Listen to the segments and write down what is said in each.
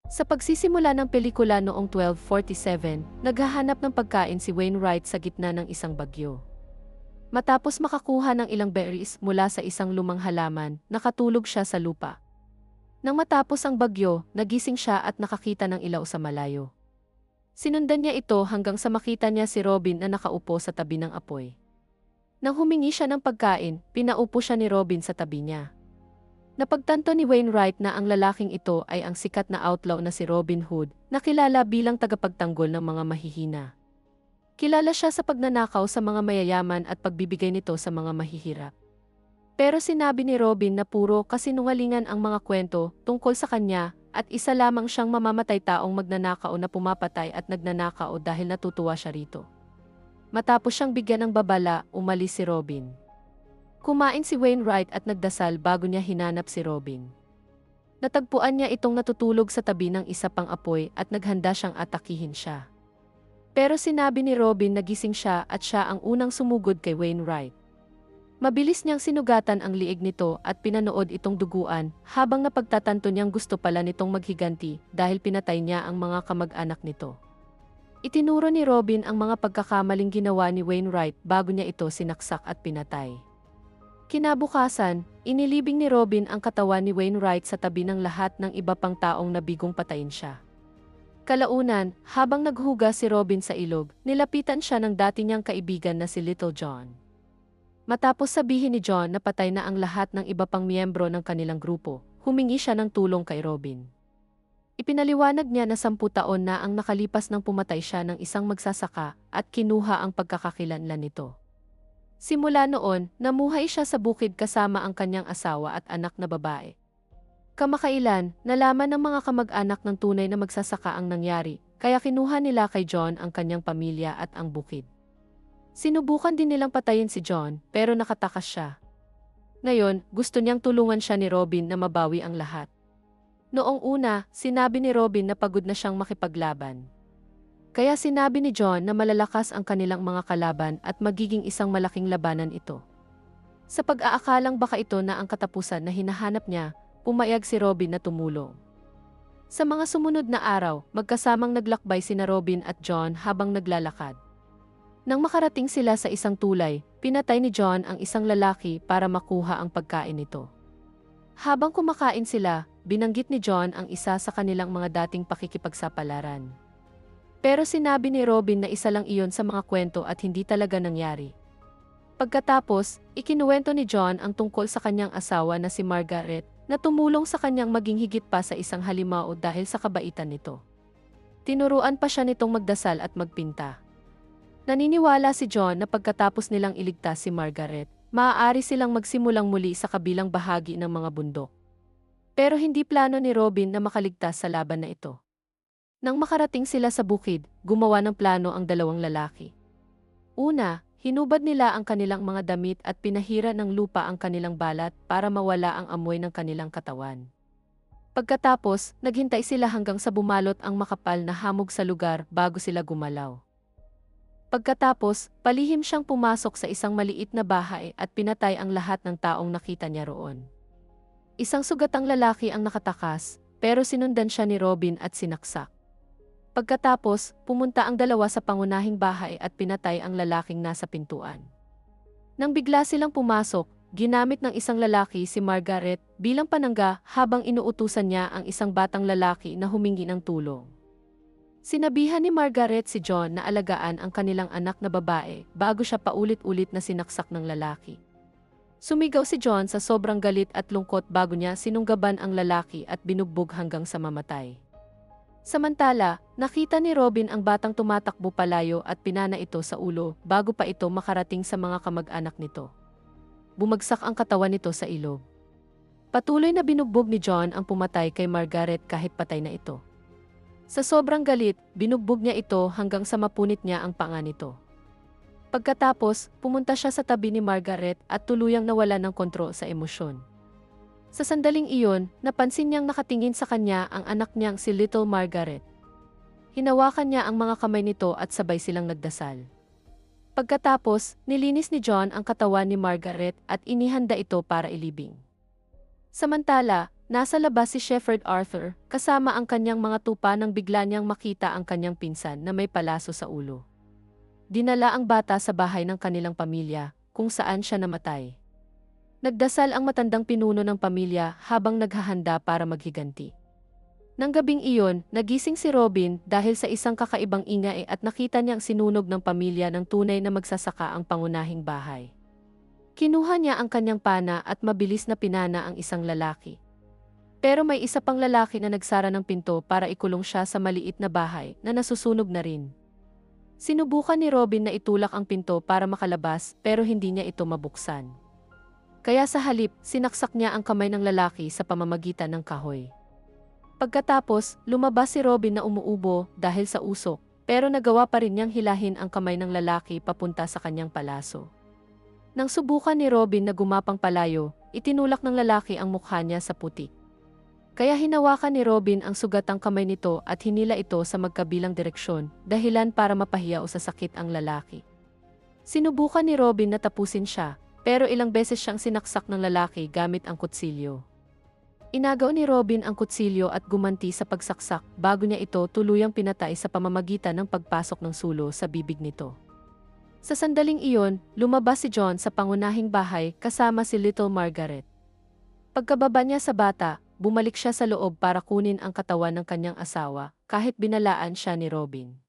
Sa pagsisimula ng pelikula noong 1247, naghahanap ng pagkain si Wainwright sa gitna ng isang bagyo. Matapos makakuha ng ilang berries mula sa isang lumang halaman, nakatulog siya sa lupa. Nang matapos ang bagyo, nagising siya at nakakita ng ilaw sa malayo. Sinundan niya ito hanggang sa makita niya si Robin na nakaupo sa tabi ng apoy. Nang humingi siya ng pagkain, pinaupo siya ni Robin sa tabi niya. Napagtanto ni Wainwright na ang lalaking ito ay ang sikat na outlaw na si Robin Hood, na kilala bilang tagapagtanggol ng mga mahihina. Kilala siya sa pagnanakaw sa mga mayayaman at pagbibigay nito sa mga mahihirap. Pero sinabi ni Robin na puro kasinungalingan ang mga kwento tungkol sa kanya at isa lamang siyang mamamatay taong magnanakaw na pumapatay at nagnanakaw dahil natutuwa siya rito. Matapos siyang bigyan ng babala, umalis si Robin. Kumain si Wainwright at nagdasal bago niya hinanap si Robin. Natagpuan niya itong natutulog sa tabi ng isa pang apoy at naghanda siyang atakihin siya. Pero sinabi ni Robin na gising siya at siya ang unang sumugod kay Wainwright. Mabilis niyang sinugatan ang liig nito at pinanood itong duguan habang napagtatanto niyang gusto pala nitong maghiganti dahil pinatay niya ang mga kamag-anak nito. Itinuro ni Robin ang mga pagkakamaling ginawa ni Wainwright bago niya ito sinaksak at pinatay. Kinabukasan, inilibing ni Robin ang katawan ni Wainwright sa tabi ng lahat ng iba pang taong nabigong patayin siya. Kalaunan, habang naghugas si Robin sa ilog, nilapitan siya ng dati niyang kaibigan na si Little John. Matapos sabihin ni John na patay na ang lahat ng iba pang miyembro ng kanilang grupo, humingi siya ng tulong kay Robin. Ipinaliwanag niya na 10 taon na ang nakalipas nang pumatay siya ng isang magsasaka at kinuha ang pagkakakilanlan nito. Simula noon, namuhay siya sa bukid kasama ang kanyang asawa at anak na babae. Kamakailan, nalaman ng mga kamag-anak ng tunay na magsasaka ang nangyari, kaya kinuha nila kay John ang kanyang pamilya at ang bukid. Sinubukan din nilang patayin si John, pero nakatakas siya. Ngayon, gusto niyang tulungan siya ni Robin na mabawi ang lahat. Noong una, sinabi ni Robin na pagod na siyang makipaglaban. Kaya sinabi ni John na malalakas ang kanilang mga kalaban at magiging isang malaking labanan ito. Sa pag-aakalang baka ito na ang katapusan na hinahanap niya, pumayag si Robin na tumulong. Sa mga sumunod na araw, magkasamang naglakbay sina Robin at John habang naglalakad. Nang makarating sila sa isang tulay, pinatay ni John ang isang lalaki para makuha ang pagkain nito. Habang kumakain sila, binanggit ni John ang isa sa kanilang mga dating pakikipagsapalaran. Pero sinabi ni Robin na isa lang iyon sa mga kwento at hindi talaga nangyari. Pagkatapos, ikinuwento ni John ang tungkol sa kanyang asawa na si Margaret na tumulong sa kanyang maging higit pa sa isang halimao dahil sa kabaitan nito. Tinuruan pa siya nitong magdasal at magpinta. Naniniwala si John na pagkatapos nilang iligtas si Margaret, maaari silang magsimulang muli sa kabilang bahagi ng mga bundok. Pero hindi plano ni Robin na makaligtas sa laban na ito. Nang makarating sila sa bukid, gumawa ng plano ang dalawang lalaki. Una, hinubad nila ang kanilang mga damit at pinahira ng lupa ang kanilang balat para mawala ang amoy ng kanilang katawan. Pagkatapos, naghintay sila hanggang sa bumalot ang makapal na hamog sa lugar bago sila gumalaw. Pagkatapos, palihim siyang pumasok sa isang maliit na bahay at pinatay ang lahat ng taong nakita niya roon. Isang sugatang lalaki ang nakatakas, pero sinundan siya ni Robin at sinaksak. Pagkatapos, pumunta ang dalawa sa pangunahing bahay at pinatay ang lalaking nasa pintuan. Nang bigla silang pumasok, ginamit ng isang lalaki si Margaret bilang panangga habang inuutusan niya ang isang batang lalaki na humingi ng tulong. Sinabihan ni Margaret si John na alagaan ang kanilang anak na babae bago siya paulit-ulit na sinaksak ng lalaki. Sumigaw si John sa sobrang galit at lungkot bago niya sinunggaban ang lalaki at binugbog hanggang sa mamatay. Samantala, nakita ni Robin ang batang tumatakbo palayo at pinana ito sa ulo bago pa ito makarating sa mga kamag-anak nito. Bumagsak ang katawan nito sa ilog. Patuloy na binugbog ni John ang pumatay kay Margaret kahit patay na ito. Sa sobrang galit, binugbog niya ito hanggang sa mapunit niya ang panga nito. Pagkatapos, pumunta siya sa tabi ni Margaret at tuluyang nawala ng kontrol sa emosyon. Sa sandaling iyon, napansin niyang nakatingin sa kanya ang anak niyang si Little Margaret. Hinawakan niya ang mga kamay nito at sabay silang nagdasal. Pagkatapos, nilinis ni John ang katawan ni Margaret at inihanda ito para ilibing. Samantala, Nasa labas si Shepherd Arthur, kasama ang kanyang mga tupa nang bigla niyang makita ang kanyang pinsan na may palaso sa ulo. Dinala ang bata sa bahay ng kanilang pamilya, kung saan siya namatay. Nagdasal ang matandang pinuno ng pamilya habang naghahanda para maghiganti. Nang gabing iyon, nagising si Robin dahil sa isang kakaibang ingay at nakita niyang sinunog ng pamilya ng tunay na magsasaka ang pangunahing bahay. Kinuha niya ang kanyang pana at mabilis na pinana ang isang lalaki. Pero may isa pang lalaki na nagsara ng pinto para ikulong siya sa maliit na bahay na nasusunog na rin. Sinubukan ni Robin na itulak ang pinto para makalabas pero hindi niya ito mabuksan. Kaya sa halip, sinaksak niya ang kamay ng lalaki sa pamamagitan ng kahoy. Pagkatapos, lumabas si Robin na umuubo dahil sa usok, pero nagawa pa rin niyang hilahin ang kamay ng lalaki papunta sa kanyang palaso. Nang subukan ni Robin na gumapang palayo, itinulak ng lalaki ang mukha niya sa putik. Kaya hinawakan ni Robin ang sugatang kamay nito at hinila ito sa magkabilang direksyon, dahilan para mapahiya o sasakit ang lalaki. Sinubukan ni Robin na tapusin siya, pero ilang beses siyang sinaksak ng lalaki gamit ang kutsilyo. Inagaw ni Robin ang kutsilyo at gumanti sa pagsaksak bago niya ito tuluyang pinatay sa pamamagitan ng pagpasok ng sulo sa bibig nito. Sa sandaling iyon, lumabas si John sa pangunahing bahay kasama si Little Margaret. Pagkababa niya sa bata, bumalik siya sa loob para kunin ang katawan ng kanyang asawa kahit binalaan siya ni Robin.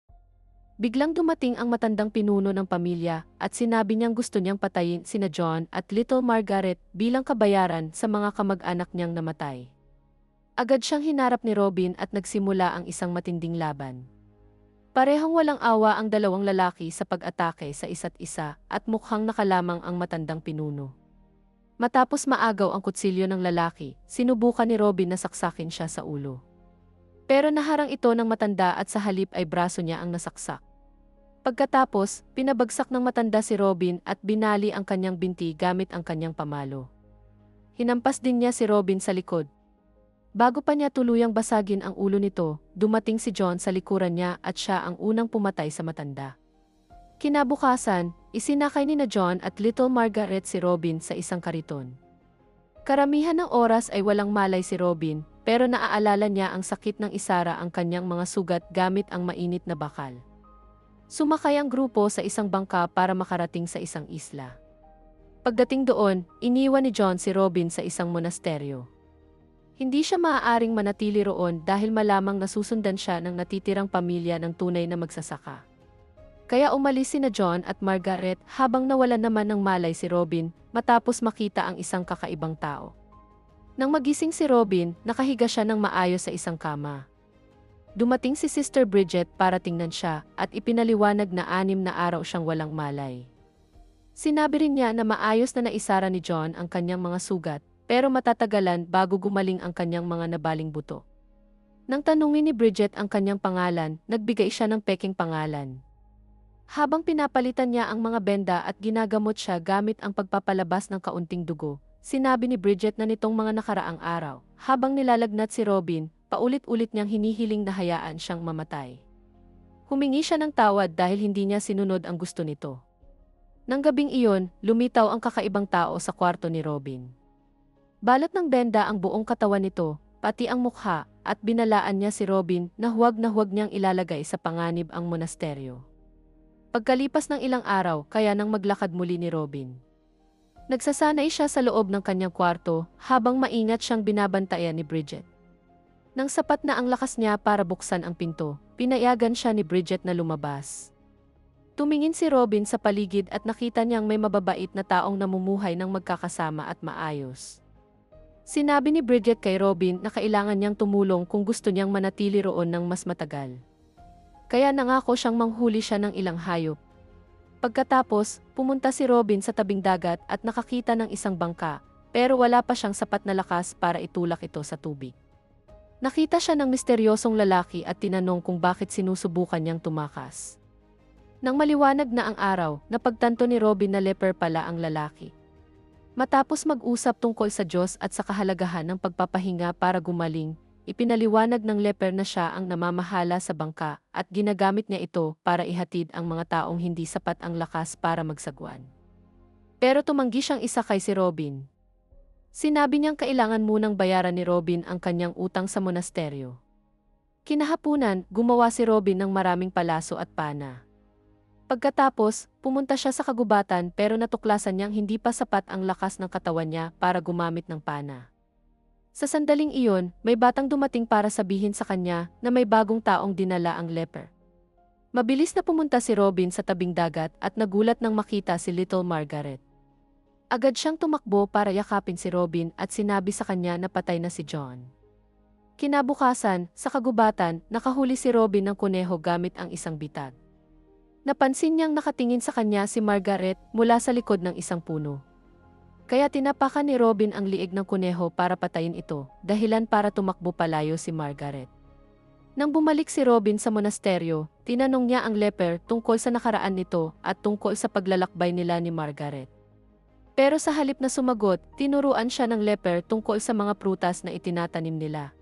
Biglang dumating ang matandang pinuno ng pamilya at sinabi niyang gusto niyang patayin sina John at Little Margaret bilang kabayaran sa mga kamag-anak niyang namatay. Agad siyang hinarap ni Robin at nagsimula ang isang matinding laban. Parehong walang awa ang dalawang lalaki sa pag-atake sa isa't isa at mukhang nakalamang ang matandang pinuno. Matapos maagaw ang kutsilyo ng lalaki, sinubukan ni Robin na saksakin siya sa ulo. Pero naharang ito ng matanda at sa halip ay braso niya ang nasaksak. Pagkatapos, pinabagsak ng matanda si Robin at binali ang kanyang binti gamit ang kanyang pamalo. Hinampas din niya si Robin sa likod. Bago pa niya tuluyang basagin ang ulo nito, dumating si John sa likuran niya at siya ang unang pumatay sa matanda. Kinabukasan, isinakay ni na John at Little Margaret si Robin sa isang kariton. Karamihan ng oras ay walang malay si Robin, pero naaalala niya ang sakit ng isara ang kanyang mga sugat gamit ang mainit na bakal. Sumakay ang grupo sa isang bangka para makarating sa isang isla. Pagdating doon, iniwan ni John si Robin sa isang monasteryo. Hindi siya maaaring manatili roon dahil malamang nasusundan siya ng natitirang pamilya ng tunay na magsasaka. Kaya umalis sina John at Margaret habang nawalan naman ng malay si Robin matapos makita ang isang kakaibang tao. Nang magising si Robin, nakahiga siya ng maayos sa isang kama. Dumating si Sister Bridget para tingnan siya at ipinaliwanag na 6 na araw siyang walang malay. Sinabi rin niya na maayos na naisara ni John ang kanyang mga sugat pero matatagalan bago gumaling ang kanyang mga nabaling buto. Nang tanungin ni Bridget ang kanyang pangalan, nagbigay siya ng peking pangalan. Habang pinapalitan niya ang mga benda at ginagamot siya gamit ang pagpapalabas ng kaunting dugo, sinabi ni Bridget na nitong mga nakaraang araw, habang nilalagnat si Robin, paulit-ulit niyang hinihiling na hayaan siyang mamatay. Humingi siya ng tawad dahil hindi niya sinunod ang gusto nito. Nang gabing iyon, lumitaw ang kakaibang tao sa kwarto ni Robin. Balot ng benda ang buong katawan nito, pati ang mukha, at binalaan niya si Robin na huwag niyang ilalagay sa panganib ang monasteryo. Pagkalipas ng ilang araw, kaya nang maglakad muli ni Robin. Nagsasanay siya sa loob ng kanyang kwarto habang maingat siyang binabantayan ni Bridget. Nang sapat na ang lakas niya para buksan ang pinto, pinayagan siya ni Bridget na lumabas. Tumingin si Robin sa paligid at nakita niyang may mababait na taong namumuhay ng magkakasama at maayos. Sinabi ni Bridget kay Robin na kailangan niyang tumulong kung gusto niyang manatili roon ng mas matagal. Kaya nangako siyang manghuli siya ng ilang hayop. Pagkatapos, pumunta si Robin sa tabing dagat at nakakita ng isang bangka, pero wala pa siyang sapat na lakas para itulak ito sa tubig. Nakita siya ng misteryosong lalaki at tinanong kung bakit sinusubukan niyang tumakas. Nang maliwanag na ang araw, napagtanto ni Robin na leper pala ang lalaki. Matapos mag-usap tungkol sa Diyos at sa kahalagahan ng pagpapahinga para gumaling, ipinaliwanag ng leper na siya ang namamahala sa bangka at ginagamit niya ito para ihatid ang mga taong hindi sapat ang lakas para magsagwan. Pero tumanggi siyang isakay si Robin. Sinabi niyang kailangan munang bayaran ni Robin ang kanyang utang sa monasteryo. Kinahapunan, gumawa si Robin ng maraming palaso at pana. Pagkatapos, pumunta siya sa kagubatan pero natuklasan niyang hindi pa sapat ang lakas ng katawan niya para gumamit ng pana. Sa sandaling iyon, may batang dumating para sabihin sa kanya na may bagong taong dinala ang leper. Mabilis na pumunta si Robin sa tabing dagat at nagulat nang makita si Little Margaret. Agad siyang tumakbo para yakapin si Robin at sinabi sa kanya na patay na si John. Kinabukasan, sa kagubatan, nakahuli si Robin ng kuneho gamit ang isang bitag. Napansin niyang nakatingin sa kanya si Margaret mula sa likod ng isang puno. Kaya tinapakan ni Robin ang liig ng kuneho para patayin ito, dahilan para tumakbo palayo si Margaret. Nang bumalik si Robin sa monasteryo, tinanong niya ang leper tungkol sa nakaraan nito at tungkol sa paglalakbay nila ni Margaret. Pero sa halip na sumagot, tinuruan siya ng leper tungkol sa mga prutas na itinatanim nila.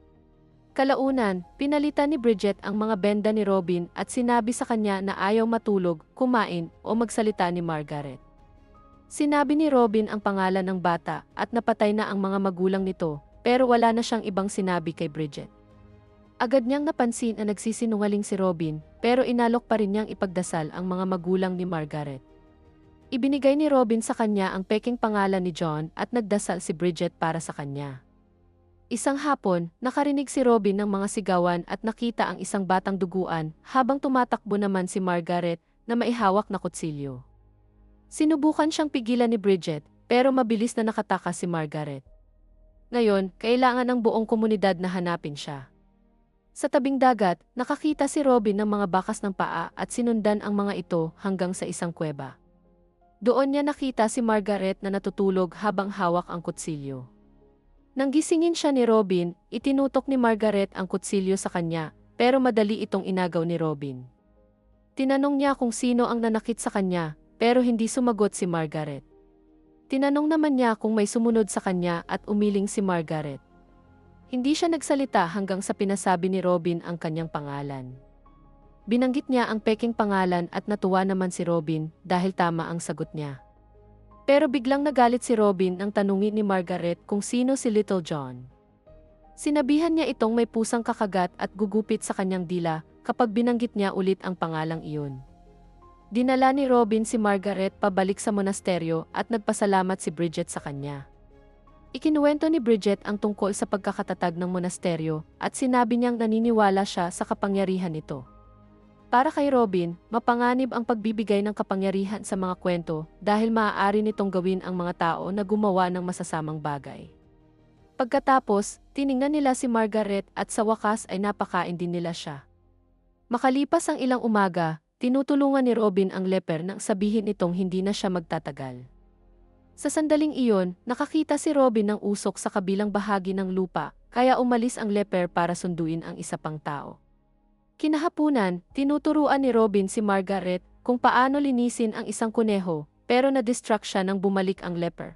Kalaunan, pinalitan ni Bridget ang mga benda ni Robin at sinabi sa kanya na ayaw matulog, kumain, o magsalita ni Margaret. Sinabi ni Robin ang pangalan ng bata at napatay na ang mga magulang nito, pero wala na siyang ibang sinabi kay Bridget. Agad niyang napansin na nagsisinungaling si Robin, pero inalok pa rin niyang ipagdasal ang mga magulang ni Margaret. Ibinigay ni Robin sa kanya ang peking pangalan ni John at nagdasal si Bridget para sa kanya. Isang hapon, nakarinig si Robin ng mga sigawan at nakita ang isang batang duguan habang tumatakbo naman si Margaret na maihawak na kutsilyo. Sinubukan siyang pigilan ni Bridget, pero mabilis na nakatakas si Margaret. Ngayon, kailangan ng buong komunidad na hanapin siya. Sa tabing dagat, nakakita si Robin ng mga bakas ng paa at sinundan ang mga ito hanggang sa isang kuweba. Doon niya nakita si Margaret na natutulog habang hawak ang kutsilyo. Nang gisingin siya ni Robin, itinutok ni Margaret ang kutsilyo sa kanya, pero madali itong inagaw ni Robin. Tinanong niya kung sino ang nanakit sa kanya, pero hindi sumagot si Margaret. Tinanong naman niya kung may sumunod sa kanya at umiling si Margaret. Hindi siya nagsalita hanggang sa pinasabi ni Robin ang kanyang pangalan. Binanggit niya ang peking pangalan at natuwa naman si Robin dahil tama ang sagot niya. Pero biglang nagalit si Robin nang tanungin ni Margaret kung sino si Little John. Sinabihan niya itong may pusang kakagat at gugupit sa kanyang dila kapag binanggit niya ulit ang pangalang iyon. Dinala ni Robin si Margaret pabalik sa monasteryo at nagpasalamat si Bridget sa kanya. Ikinuwento ni Bridget ang tungkol sa pagkakatatag ng monasteryo at sinabi niyang naniniwala siya sa kapangyarihan nito. Para kay Robin, mapanganib ang pagbibigay ng kapangyarihan sa mga kwento dahil maaari nitong gawin ang mga tao na gumawa ng masasamang bagay. Pagkatapos, tiningnan nila si Margaret at sa wakas ay napakain din nila siya. Makalipas ang ilang umaga, tinutulungan ni Robin ang leper nang sabihin itong hindi na siya magtatagal. Sa sandaling iyon, nakakita si Robin ng usok sa kabilang bahagi ng lupa, kaya umalis ang leper para sunduin ang isa pang tao. Kinahapunan, tinuturuan ni Robin si Margaret kung paano linisin ang isang kuneho, pero na-distract siya nang bumalik ang leper.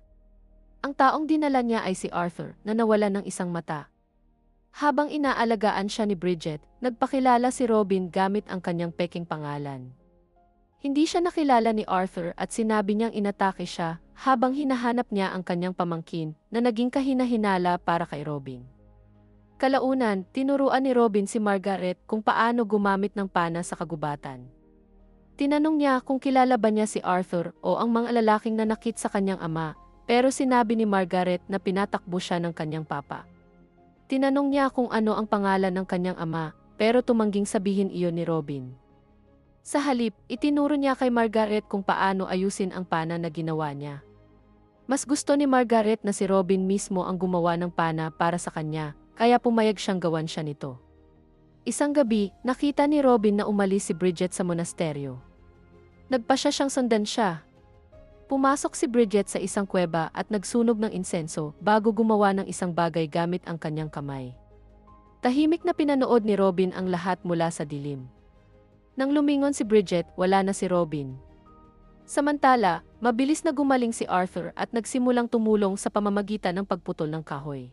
Ang taong dinala niya ay si Arthur, na nawalan ng isang mata. Habang inaalagaan siya ni Bridget, nagpakilala si Robin gamit ang kanyang peking pangalan. Hindi siya nakilala ni Arthur at sinabi niyang inatake siya habang hinahanap niya ang kanyang pamangkin na naging kahina-hinala para kay Robin. Kalaunan, tinuruan ni Robin si Margaret kung paano gumamit ng pana sa kagubatan. Tinanong niya kung kilala ba niya si Arthur o ang mga lalaking nanakit sa kanyang ama, pero sinabi ni Margaret na pinatakbo siya ng kanyang papa. Tinanong niya kung ano ang pangalan ng kanyang ama, pero tumangging sabihin iyon ni Robin. Sa halip, itinuro niya kay Margaret kung paano ayusin ang pana na ginawa niya. Mas gusto ni Margaret na si Robin mismo ang gumawa ng pana para sa kanya, kaya pumayag siyang gawan siya nito. Isang gabi, nakita ni Robin na umalis si Bridget sa monasteryo. Nagpasya siyang sundan siya. Pumasok si Bridget sa isang kuweba at nagsunog ng insenso bago gumawa ng isang bagay gamit ang kanyang kamay. Tahimik na pinanood ni Robin ang lahat mula sa dilim. Nang lumingon si Bridget, wala na si Robin. Samantala, mabilis na gumaling si Arthur at nagsimulang tumulong sa pamamagitan ng pagputol ng kahoy.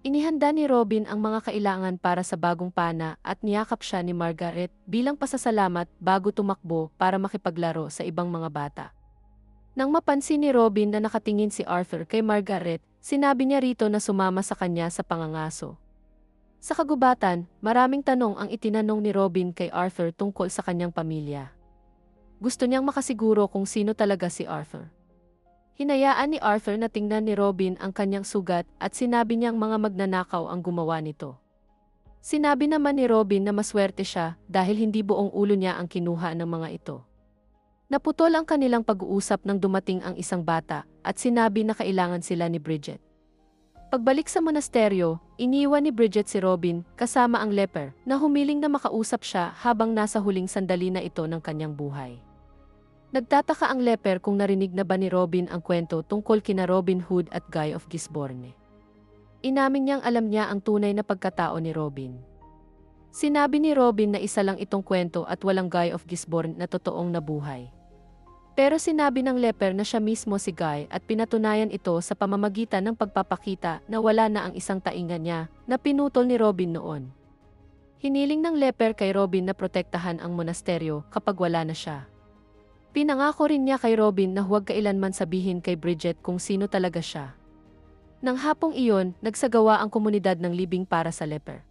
Inihanda ni Robin ang mga kailangan para sa bagong pana at niyakap siya ni Margaret bilang pasasalamat bago tumakbo para makipaglaro sa ibang mga bata. Nang mapansin ni Robin na nakatingin si Arthur kay Margaret, sinabi niya rito na sumama sa kanya sa pangangaso. Sa kagubatan, maraming tanong ang itinanong ni Robin kay Arthur tungkol sa kanyang pamilya. Gusto niyang makasiguro kung sino talaga si Arthur. Hinayaan ni Arthur na tingnan ni Robin ang kanyang sugat at sinabi niyang mga magnanakaw ang gumawa nito. Sinabi naman ni Robin na maswerte siya dahil hindi buong ulo niya ang kinuha ng mga ito. Naputol ang kanilang pag-uusap nang dumating ang isang bata at sinabi na kailangan sila ni Bridget. Pagbalik sa monasteryo, iniwan ni Bridget si Robin kasama ang leper na humiling na makausap siya habang nasa huling sandali na ito ng kanyang buhay. Nagtataka ang leper kung narinig na ba ni Robin ang kwento tungkol kina Robin Hood at Guy of Gisborne. Inamin niyang alam niya ang tunay na pagkatao ni Robin. Sinabi ni Robin na isa lang itong kwento at walang Guy of Gisborne na totoong nabuhay. Pero sinabi ng leper na siya mismo si Guy at pinatunayan ito sa pamamagitan ng pagpapakita na wala na ang isang tainga niya na pinutol ni Robin noon. Hiniling ng leper kay Robin na protektahan ang monasteryo kapag wala na siya. Pinangako rin niya kay Robin na huwag kailanman sabihin kay Bridget kung sino talaga siya. Nang hapong iyon, nagsagawa ang komunidad ng libing para sa leper.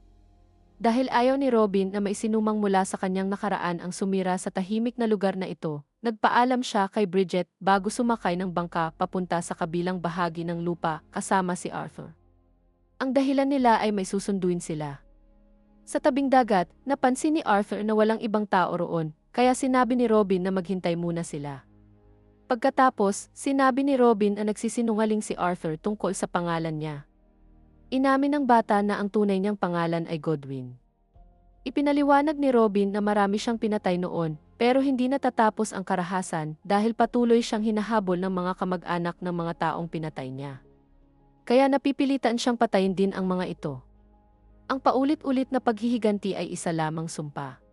Dahil ayaw ni Robin na maisinumang mula sa kanyang nakaraan ang sumira sa tahimik na lugar na ito, nagpaalam siya kay Bridget bago sumakay ng bangka papunta sa kabilang bahagi ng lupa kasama si Arthur. Ang dahilan nila ay may susunduin sila. Sa tabing dagat, napansin ni Arthur na walang ibang tao roon, kaya sinabi ni Robin na maghintay muna sila. Pagkatapos, sinabi ni Robin na nagsisinungaling si Arthur tungkol sa pangalan niya. Inamin ng bata na ang tunay niyang pangalan ay Godwin. Ipinaliwanag ni Robin na marami siyang pinatay noon, pero hindi natatapos ang karahasan dahil patuloy siyang hinahabol ng mga kamag-anak ng mga taong pinatay niya. Kaya napipilitan siyang patayin din ang mga ito. Ang paulit-ulit na paghihiganti ay isa lamang sumpa.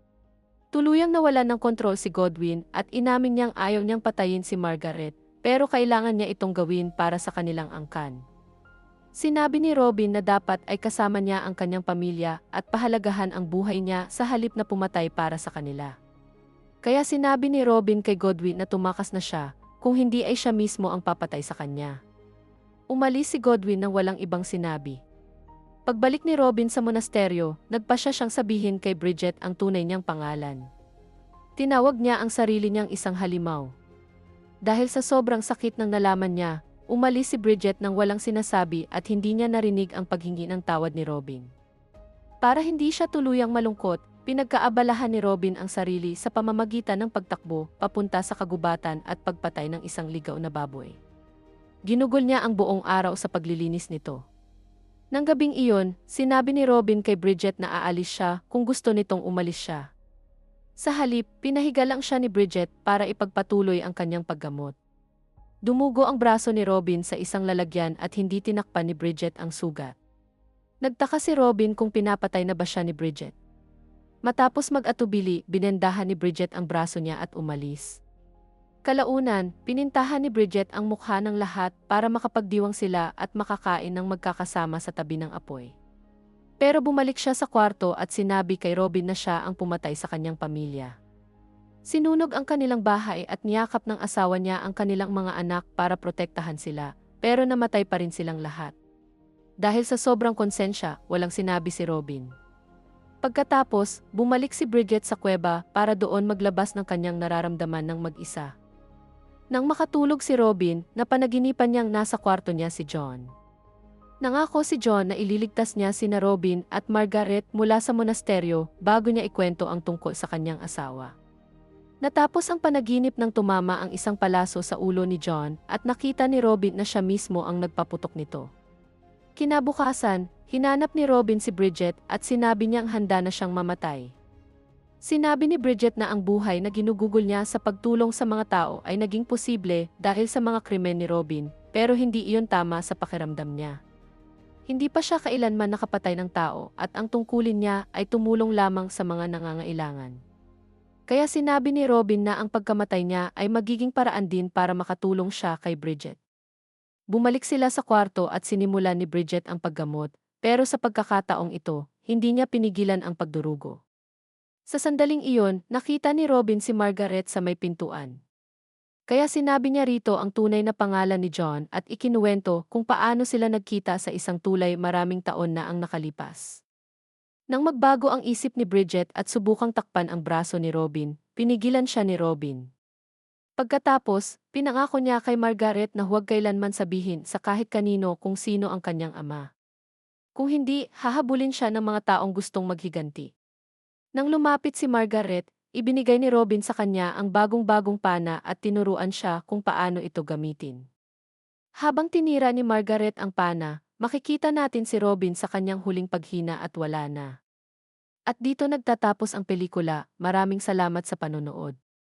Tuluyang nawalan ng kontrol si Godwin at inamin niyang ayaw niyang patayin si Margaret, pero kailangan niya itong gawin para sa kanilang angkan. Sinabi ni Robin na dapat ay kasama niya ang kanyang pamilya at pahalagahan ang buhay niya sa halip na pumatay para sa kanila. Kaya sinabi ni Robin kay Godwin na tumakas na siya, kung hindi ay siya mismo ang papatay sa kanya. Umalis si Godwin nang walang ibang sinabi. Pagbalik ni Robin sa monasteryo, nagpasya siyang sabihin kay Bridget ang tunay niyang pangalan. Tinawag niya ang sarili niyang isang halimaw. Dahil sa sobrang sakit ng nalaman niya, umalis si Bridget nang walang sinasabi at hindi niya narinig ang paghingi ng tawad ni Robin. Para hindi siya tuluyang malungkot, pinagkaabalahan ni Robin ang sarili sa pamamagitan ng pagtakbo papunta sa kagubatan at pagpatay ng isang ligaw na baboy. Ginugol niya ang buong araw sa paglilinis nito. Nang gabing iyon, sinabi ni Robin kay Bridget na aalis siya kung gusto nitong umalis siya. Sa halip, pinahiga lang siya ni Bridget para ipagpatuloy ang kanyang paggamot. Dumugo ang braso ni Robin sa isang lalagyan at hindi tinakpan ni Bridget ang sugat. Nagtaka si Robin kung pinapatay na ba siya ni Bridget. Matapos mag-atubili, binendahan ni Bridget ang braso niya at umalis. Kalaunan, pinintahan ni Bridget ang mukha ng lahat para makapagdiwang sila at makakain ng magkakasama sa tabi ng apoy. Pero bumalik siya sa kwarto at sinabi kay Robin na siya ang pumatay sa kanyang pamilya. Sinunog ang kanilang bahay at niyakap ng asawa niya ang kanilang mga anak para protektahan sila, pero namatay pa rin silang lahat. Dahil sa sobrang konsensya, walang sinabi si Robin. Pagkatapos, bumalik si Bridget sa kuweba para doon maglabas ng kanyang nararamdaman ng mag-isa. Nang makatulog si Robin, napanaginipan niyang nasa kwarto niya si John. Nangako si John na ililigtas niya sina Robin at Margaret mula sa monasteryo bago niya ikwento ang tungkol sa kanyang asawa. Natapos ang panaginip nang tumama ang isang palaso sa ulo ni John at nakita ni Robin na siya mismo ang nagpaputok nito. Kinabukasan, hinanap ni Robin si Bridget at sinabi niyang handa na siyang mamatay. Sinabi ni Bridget na ang buhay na ginugugol niya sa pagtulong sa mga tao ay naging posible dahil sa mga krimen ni Robin, pero hindi iyon tama sa pakiramdam niya. Hindi pa siya kailanman nakapatay ng tao at ang tungkulin niya ay tumulong lamang sa mga nangangailangan. Kaya sinabi ni Robin na ang pagkamatay niya ay magiging paraan din para makatulong siya kay Bridget. Bumalik sila sa kwarto at sinimulan ni Bridget ang paggamot, pero sa pagkakataong ito, hindi niya pinigilan ang pagdurugo. Sa sandaling iyon, nakita ni Robin si Margaret sa may pintuan. Kaya sinabi niya rito ang tunay na pangalan ni John at ikinuwento kung paano sila nagkita sa isang tulay maraming taon na ang nakalipas. Nang magbago ang isip ni Bridget at subukang takpan ang braso ni Robin, pinigilan siya ni Robin. Pagkatapos, pinangako niya kay Margaret na huwag kailanman sabihin sa kahit kanino kung sino ang kanyang ama. Kung hindi, hahabulin siya ng mga taong gustong maghiganti. Nang lumapit si Margaret, ibinigay ni Robin sa kanya ang bagong-bagong pana at tinuruan siya kung paano ito gamitin. Habang tinira ni Margaret ang pana, makikita natin si Robin sa kanyang huling paghina at wala na. At dito nagtatapos ang pelikula. Maraming salamat sa panonood.